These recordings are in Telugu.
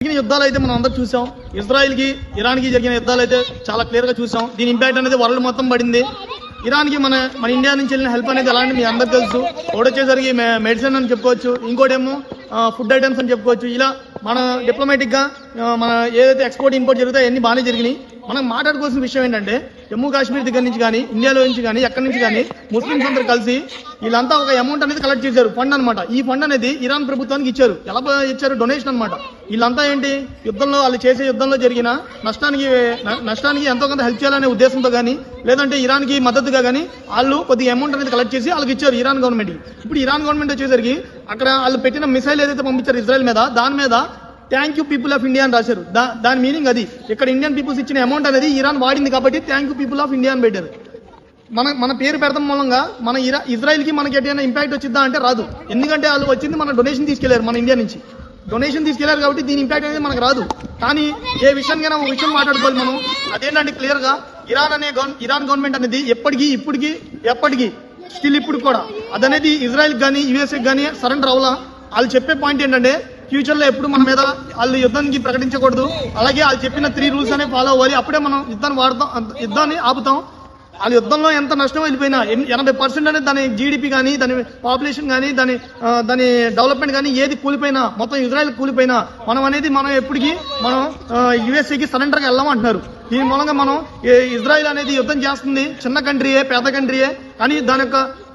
యుద్ధాలు అయితే మనం అందరూ చూసాం. ఇజ్రాయెల్ కి ఇరాన్ కి జరిగిన యుద్ధాలు అయితే చాలా క్లియర్ గా చూసాం. దీని ఇంపాక్ట్ అనేది వరల్డ్ మొత్తం పడింది. ఇరాన్ కి మన ఇండియా నుంచి వెళ్ళిన హెల్ప్ అనేది ఎలాంటి మీ అందరికి తెలుసు. ఒకటొచ్చేసరికి మెడిసిన్ అని చెప్పుకోవచ్చు, ఇంకోటేమో ఫుడ్ ఐటమ్స్ అని చెప్పుకోవచ్చు. ఇలా మన డిప్లొమాటిక్ గా మన ఏదైతే ఎక్స్పోర్ట్ ఇంపోర్ట్ జరుగుతాయో అన్ని బాగానే జరిగినాయి. మనం మాట్లాడుకోవాల్సిన విషయం ఏంటంటే జమ్మూ కాశ్మీర్ దగ్గర నుంచి కానీ ఇండియాలో నుంచి కానీ ఎక్కడి నుంచి కానీ ముస్లింస్ అందరూ కలిసి వీళ్ళంతా ఒక అమౌంట్ అనేది కలెక్ట్ చేశారు, ఫండ్ అనమాట. ఈ ఫండ్ అనేది ఇరాన్ ప్రభుత్వానికి ఇచ్చారు. ఎలా ఇచ్చారు? డొనేషన్ అనమాట. వీళ్ళంతా ఏంటి, యుద్ధంలో వాళ్ళు చేసే యుద్ధంలో జరిగిన నష్టానికి ఎంతో కొంత హెల్ప్ చేయాలనే ఉద్దేశంతో కానీ లేదంటే ఇరాన్ కి మద్దతుగా కానీ వాళ్ళు కొద్దిగా అమౌంట్ అనేది కలెక్ట్ చేసి వాళ్ళకి ఇచ్చారు ఇరాన్ గవర్నమెంట్. ఇప్పుడు ఇరాన్ గవర్నమెంట్ వచ్చేసరికి అక్కడ వాళ్ళు పెట్టిన మిసైల్ ఏదైతే పంపించారు ఇజ్రాయెల్ మీద, దాని మీద thank you people of India అని రాశారు. దాని మీనింగ్ అది. ఇక్కడ ఇండియన్ పీపుల్స్ ఇచ్చిన అమౌంట్ అనేది ఇరాన్ వాడింది కాబట్టి thank you people of India అని పెట్టారు. మన పేరు పెడతాం మూలంగా మన ఇజ్రాయెల్ కి మనకి ఎట్లా ఇంపాక్ట్ వచ్చిద్దా అంటే రాదు. ఎందుకంటే వాళ్ళు వచ్చింది మన డొనేషన్ తీసుకెళ్లారు, మన ఇండియా నుంచి డొనేషన్ తీసుకెళ్లారు కాబట్టి దీని ఇంపాక్ట్ అనేది మనకు రాదు. కానీ ఏ విషయానికైనా ఒక విషయం మాట్లాడుకోవాలి మనం. అదేంటంటే క్లియర్ గా ఇరాన్ గవర్నమెంట్ అనేది ఎప్పటికీ ఇప్పటికీ ఎప్పటికీ స్టిల్ ఇప్పుడు కూడా అదనేది ఇజ్రాయెల్ కానీ యుఎస్ఏ కానీ సరెండర్ అవ్వాలా. వాళ్ళు చెప్పే పాయింట్ ఏంటంటే ఫ్యూచర్ లో ఎప్పుడు మన మీద వాళ్ళు యుద్ధానికి ప్రకటించకూడదు, అలాగే వాళ్ళు చెప్పిన 3 రూల్స్ అనే ఫాలో అవ్వాలి. అప్పుడే మనం యుద్ధాన్ని ఆపుతాం. వాళ్ళ యుద్ధంలో ఎంత నష్టం వెళ్ళిపోయినా 80% అనేది దాని జీడిపి కానీ దాని పాపులేషన్ కానీ దాని డెవలప్మెంట్ కానీ ఏది కూలిపోయినా మొత్తం ఇజ్రాయెల్ కూలిపోయినా మనం ఎప్పటికీ మనం యుఎస్ఏకి సరెండర్ గా వెళ్ళామంటున్నారు. దీని మూలంగా మనం ఇజ్రాయెల్ అనేది యుద్ధం చేస్తుంది. చిన్న కంట్రీయే, పేద కంట్రీయే, కానీ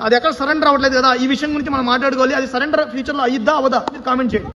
అది ఎక్కడ సరెండర్ అవ్వట్లేదు కదా. ఈ విషయం గురించి మనం మాట్లాడుకోవాలి. అది సరెండర్ ఫ్యూచర్ లో అయ్యిద్దా అవదా? మీరు కామెంట్ చేయండి.